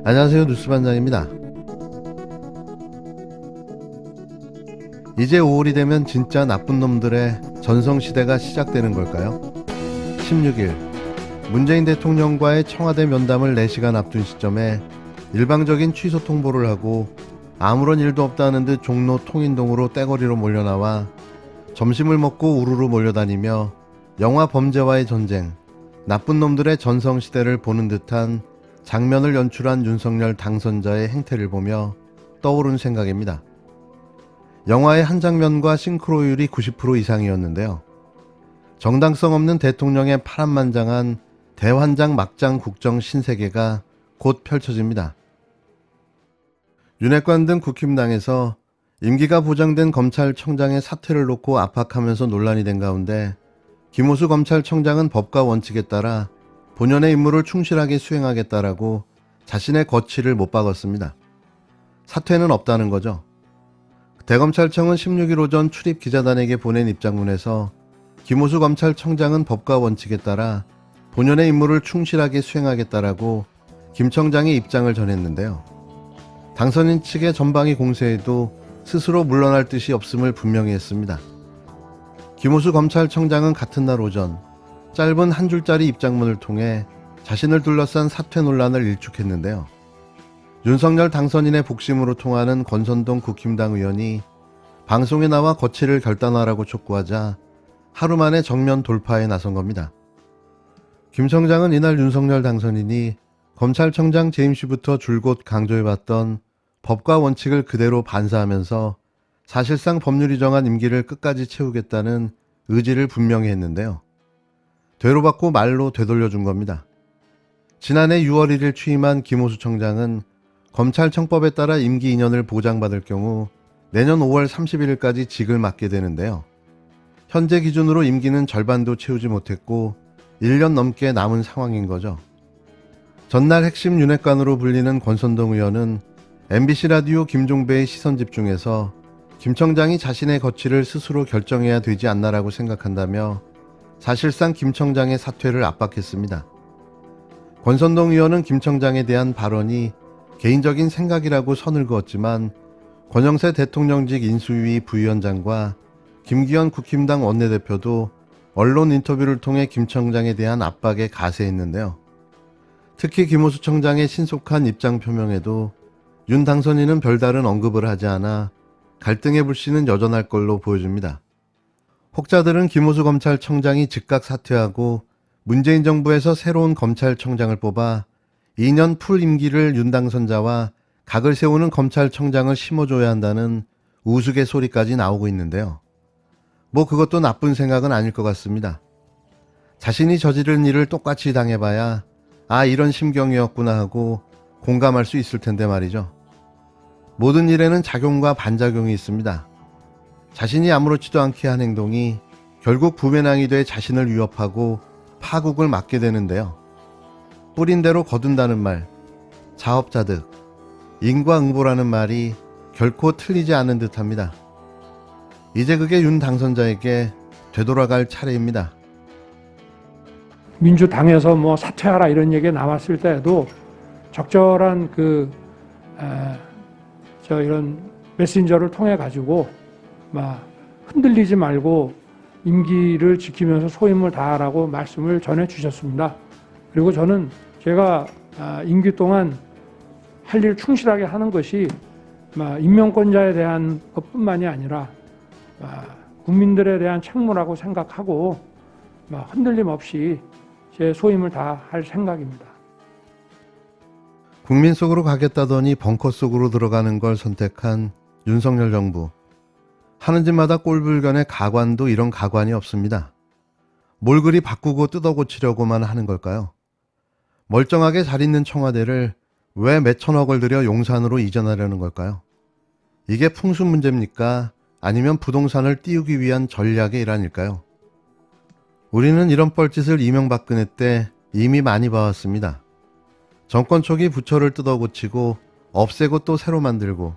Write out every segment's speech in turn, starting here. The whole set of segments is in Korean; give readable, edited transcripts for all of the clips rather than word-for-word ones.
안녕하세요, 뉴스반장입니다. 이제 5월이 되면 진짜 나쁜 놈들의 전성시대가 시작되는 걸까요? 16일 문재인 대통령과의 청와대 면담을 4시간 앞둔 시점에 일방적인 취소 통보를 하고 아무런 일도 없다는 듯 종로 통인동으로 떼거리로 몰려나와 점심을 먹고 우르르 몰려다니며 영화 범죄와의 전쟁, 나쁜 놈들의 전성시대를 보는 듯한 장면을 연출한 윤석열 당선자의 행태를 보며 떠오른 생각입니다. 영화의 한 장면과 싱크로율이 90% 이상이었는데요. 정당성 없는 대통령의 파란만장한 대환장 막장 국정 신세계가 곧 펼쳐집니다. 윤핵관 등 국힘당에서 임기가 보장된 검찰청장의 사퇴를 놓고 압박하면서 논란이 된 가운데 김오수 검찰청장은 법과 원칙에 따라 본연의 임무를 충실하게 수행하겠다라고 자신의 거취를 못 박았습니다. 사퇴는 없다는 거죠. 대검찰청은 16일 오전 출입 기자단에게 보낸 입장문에서 김오수 검찰청장은 법과 원칙에 따라 본연의 임무를 충실하게 수행하겠다라고 김 청장의 입장을 전했는데요. 당선인 측의 전방위 공세에도 스스로 물러날 뜻이 없음을 분명히 했습니다. 김오수 검찰청장은 같은 날 오전 짧은 한 줄짜리 입장문을 통해 자신을 둘러싼 사퇴 논란을 일축했는데요. 윤석열 당선인의 복심으로 통하는 권선동 국힘당 의원이 방송에 나와 거취를 결단하라고 촉구하자 하루 만에 정면 돌파에 나선 겁니다. 김 청장은 이날 윤석열 당선인이 검찰청장 재임 시부터 줄곧 강조해왔던 법과 원칙을 그대로 반사하면서 사실상 법률이 정한 임기를 끝까지 채우겠다는 의지를 분명히 했는데요. 되로받고 말로 되돌려준 겁니다. 지난해 6월 1일 취임한 김오수 청장은 검찰청법에 따라 임기 2년을 보장받을 경우 내년 5월 31일까지 직을 맡게 되는데요. 현재 기준으로 임기는 절반도 채우지 못했고 1년 넘게 남은 상황인 거죠. 전날 핵심 윤핵관으로 불리는 권선동 의원은 MBC 라디오 김종배의 시선집중에서 김 청장이 자신의 거취를 스스로 결정해야 되지 않나라고 생각한다며 사실상 김 청장의 사퇴를 압박했습니다. 권선동 의원은 김 청장에 대한 발언이 개인적인 생각이라고 선을 그었지만 권영세 대통령직 인수위 부위원장과 김기현 국힘당 원내대표도 언론 인터뷰를 통해 김 청장에 대한 압박에 가세했는데요. 특히 김오수 청장의 신속한 입장 표명에도 윤 당선인은 별다른 언급을 하지 않아 갈등의 불씨는 여전할 걸로 보여집니다. 혹자들은 김오수 검찰청장이 즉각 사퇴하고 문재인 정부에서 새로운 검찰청장을 뽑아 2년 풀 임기를 윤 당선자와 각을 세우는 검찰청장을 심어줘야 한다는 우스갯소리까지 나오고 있는데요. 뭐 그것도 나쁜 생각은 아닐 것 같습니다. 자신이 저지른 일을 똑같이 당해봐야 아 이런 심경이었구나 하고 공감할 수 있을 텐데 말이죠. 모든 일에는 작용과 반작용이 있습니다. 자신이 아무렇지도 않게 한 행동이 결국 부메랑이 돼 자신을 위협하고 파국을 맞게 되는데요. 뿌린 대로 거둔다는 말, 자업자득, 인과응보라는 말이 결코 틀리지 않은 듯합니다. 이제 그게 윤 당선자에게 되돌아갈 차례입니다. 민주당에서 뭐 사퇴하라 이런 얘기가 나왔을 때에도 적절한 이런 메신저를 통해 가지고 막 흔들리지 말고 임기를 지키면서 소임을 다하라고 말씀을 전해 주셨습니다. 그리고 저는 제가 임기 동안 할 일 충실하게 하는 것이 임명권자에 대한 것뿐만이 아니라 국민들에 대한 책무라고 생각하고 흔들림 없이 제 소임을 다할 생각입니다. 국민 속으로 가겠다더니 벙커 속으로 들어가는 걸 선택한 윤석열 정부. 하는 짓마다 꼴불견의 가관도 이런 가관이 없습니다. 뭘 그리 바꾸고 뜯어고치려고만 하는 걸까요? 멀쩡하게 잘 있는 청와대를 왜 몇천억을 들여 용산으로 이전하려는 걸까요? 이게 풍수 문제입니까? 아니면 부동산을 띄우기 위한 전략의 일환일까요? 우리는 이런 뻘짓을 이명박근혜 때 이미 많이 봐왔습니다. 정권 초기 부처를 뜯어고치고 없애고 또 새로 만들고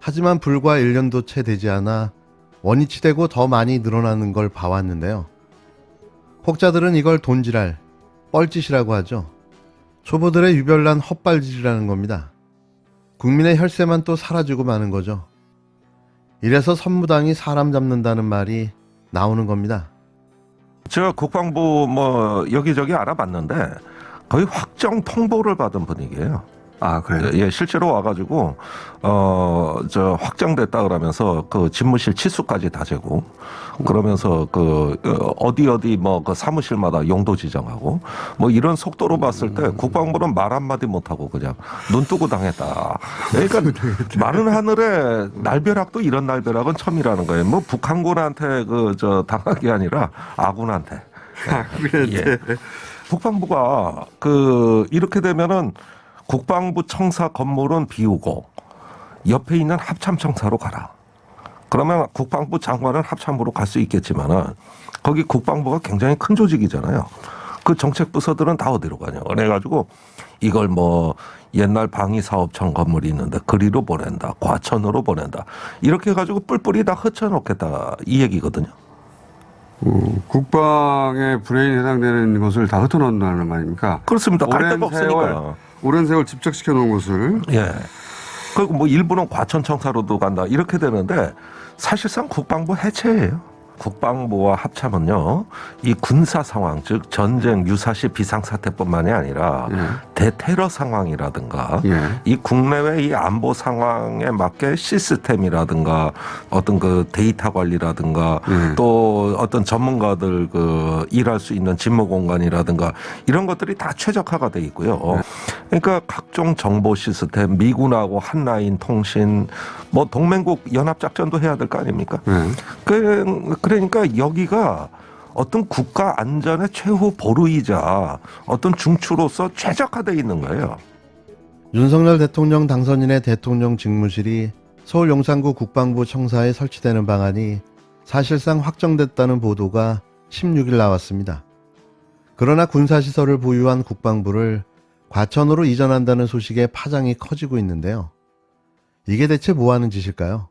하지만 불과 1년도 채 되지 않아 원위치 되고 더 많이 늘어나는 걸 봐왔는데요. 혹자들은 이걸 돈지랄, 뻘짓이라고 하죠. 초보들의 유별난 헛발질이라는 겁니다. 국민의 혈세만 또 사라지고 마는 거죠. 이래서 선무당이 사람 잡는다는 말이 나오는 겁니다. 제가 국방부 뭐 여기저기 알아봤는데 거의 확정 통보를 받은 분위기예요. 아, 그래요? 예, 실제로 와가지고 저 확정됐다 그러면서 그 집무실 치수까지 다 재고 그러면서 그 어디 뭐 그 사무실마다 용도 지정하고 뭐 이런 속도로 봤을 때 국방부는 말 한마디 못하고 그냥 눈 뜨고 당했다. 그러니까 마른 하늘에 날벼락도 이런 날벼락은 처음이라는 거예요. 뭐 북한군한테 그 저 당한 게 아니라 아군한테. 예. 국방부가 그 이렇게 되면은 국방부 청사 건물은 비우고 옆에 있는 합참청사로 가라. 그러면 국방부 장관은 합참으로 갈 수 있겠지만은 거기 국방부가 굉장히 큰 조직이잖아요. 그 정책 부서들은 다 어디로 가냐. 그래가지고 이걸 뭐 옛날 방위사업청 건물이 있는데 그리로 보낸다. 과천으로 보낸다. 이렇게 해가지고 뿔뿔이 다 흩어놓겠다. 이 얘기거든요. 국방의 브레인에 해당되는 것을 다 흩어놓는다는 거 아닙니까? 그렇습니다. 갈 데가 없으니까. 오랜 세월 집적시켜 놓은 것을. 예. 그리고 뭐 일부는 과천청사로도 간다. 이렇게 되는데 사실상 국방부 해체예요. 국방부와 합참은요, 이 군사 상황, 즉 전쟁, 유사시 비상사태뿐만이 아니라 대테러 상황이라든가 이 국내외 이 안보 상황에 맞게 시스템이라든가 어떤 그 데이터 관리라든가 또 어떤 전문가들 그 일할 수 있는 직무 공간이라든가 이런 것들이 다 최적화가 돼 있고요. 그러니까 각종 정보 시스템, 미군하고 한라인 통신, 뭐 동맹국 연합작전도 해야 될 거 아닙니까? 그러니까 여기가 어떤 국가 안전의 최후 보루이자 어떤 중추로서 최적화되어 있는 거예요. 윤석열 대통령 당선인의 대통령 직무실이 서울 용산구 국방부 청사에 설치되는 방안이 사실상 확정됐다는 보도가 16일 나왔습니다. 그러나 군사시설을 보유한 국방부를 과천으로 이전한다는 소식에 파장이 커지고 있는데요. 이게 대체 뭐하는 짓일까요?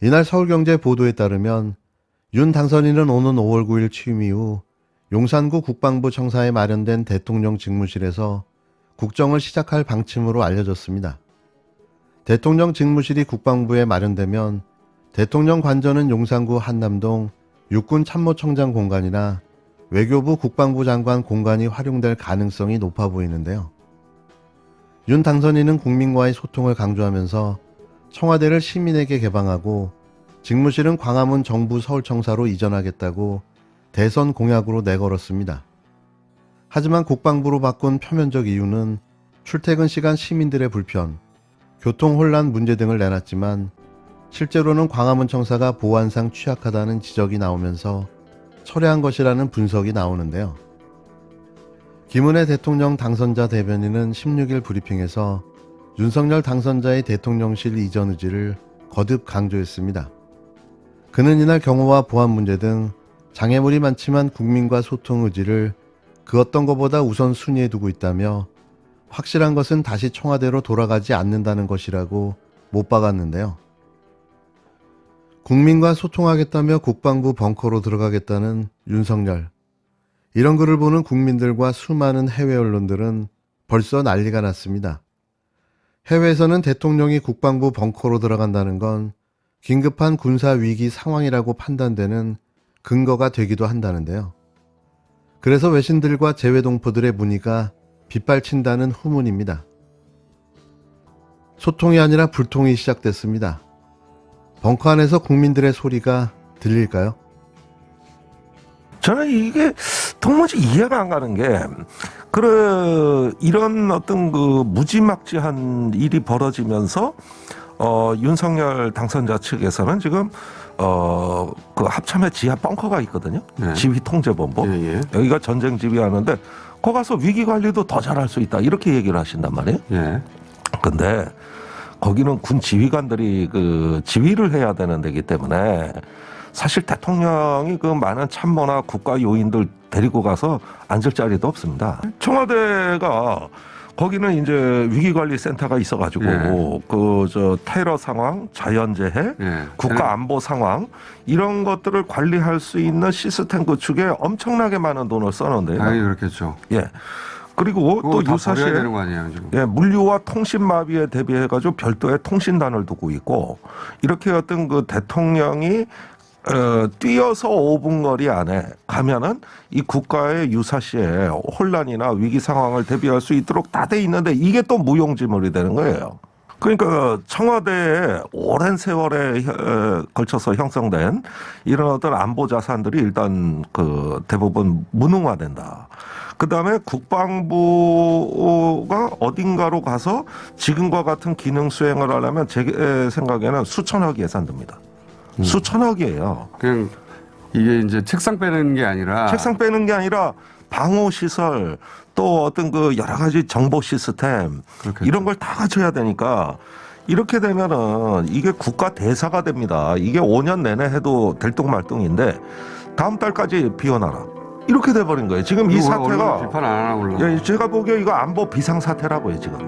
이날 서울경제 보도에 따르면 윤 당선인은 오는 5월 9일 취임 이후 용산구 국방부 청사에 마련된 대통령 직무실에서 국정을 시작할 방침으로 알려졌습니다. 대통령 직무실이 국방부에 마련되면 대통령 관저는 용산구 한남동 육군참모총장 공간이나 외교부 국방부 장관 공간이 활용될 가능성이 높아 보이는데요. 윤 당선인은 국민과의 소통을 강조하면서 청와대를 시민에게 개방하고 직무실은 광화문 정부 서울청사로 이전하겠다고 대선 공약으로 내걸었습니다. 하지만 국방부로 바꾼 표면적 이유는 출퇴근 시간 시민들의 불편, 교통 혼란 문제 등을 내놨지만 실제로는 광화문 청사가 보안상 취약하다는 지적이 나오면서 철회한 것이라는 분석이 나오는데요. 김은혜 대통령 당선자 대변인은 16일 브리핑에서 윤석열 당선자의 대통령실 이전 의지를 거듭 강조했습니다. 그는 이날 경호와 보안 문제 등 장애물이 많지만 국민과 소통 의지를 그 어떤 것보다 우선순위에 두고 있다며 확실한 것은 다시 청와대로 돌아가지 않는다는 것이라고 못 박았는데요. 국민과 소통하겠다며 국방부 벙커로 들어가겠다는 윤석열. 이런 글을 보는 국민들과 수많은 해외 언론들은 벌써 난리가 났습니다. 해외에서는 대통령이 국방부 벙커로 들어간다는 건 긴급한 군사 위기 상황이라고 판단되는 근거가 되기도 한다는데요. 그래서 외신들과 재외동포들의 문의가 빗발친다는 후문입니다. 소통이 아니라 불통이 시작됐습니다. 벙커 안에서 국민들의 소리가 들릴까요? 저는 이게 도무지 이해가 안 가는 게, 이런 어떤 그 무지막지한 일이 벌어지면서, 윤석열 당선자 측에서는 지금, 그 합참의 지하 벙커가 있거든요. 지휘통제본부. 여기가 전쟁 지휘하는데, 거기 가서 위기 관리도 더 잘할 수 있다. 이렇게 얘기를 하신단 말이에요. 근데, 거기는 군 지휘관들이 그 지휘를 해야 되는 데기 때문에 사실 대통령이 그 많은 참모나 국가 요인들 데리고 가서 앉을 자리도 없습니다. 청와대가 거기는 이제 위기관리센터가 있어가지고 그 테러 상황, 자연재해, 국가 안보 상황 이런 것들을 관리할 수 있는 시스템 구축에 엄청나게 많은 돈을 썼는데요. 당연히 그렇겠죠. 예. 그리고 그거 또 다 유사시에 버려야 되는 거 아니에요 지금? 예, 물류와 통신 마비에 대비해가지고 별도의 통신단을 두고 있고 이렇게 어떤 그 대통령이 뛰어서 5분 거리 안에 가면은 이 국가의 유사시에 혼란이나 위기 상황을 대비할 수 있도록 다 돼 있는데 이게 또 무용지물이 되는 거예요. 그러니까 청와대에 오랜 세월에 걸쳐서 형성된 이런 어떤 안보 자산들이 일단 그 대부분 무능화된다. 그 다음에 국방부가 어딘가로 가서 지금과 같은 기능 수행을 하려면 제 생각에는 수천억 예산됩니다. 수천억이에요. 그냥 이게 이제 책상 빼는 게 아니라 책상 빼는 게 아니라 방호 시설 또 어떤 그 여러 가지 정보 시스템 그렇겠죠. 이런 걸 다 갖춰야 되니까 이렇게 되면은 이게 국가 대사가 됩니다. 이게 5년 내내 해도 될뚱말뚱인데 다음 달까지 비워놔라. 이렇게 돼버린 거예요. 지금 이 이거 왜 언론은 사태가 비판 안 하나 몰라. 제가 보기에 이거 안보 비상 사태라고요 지금.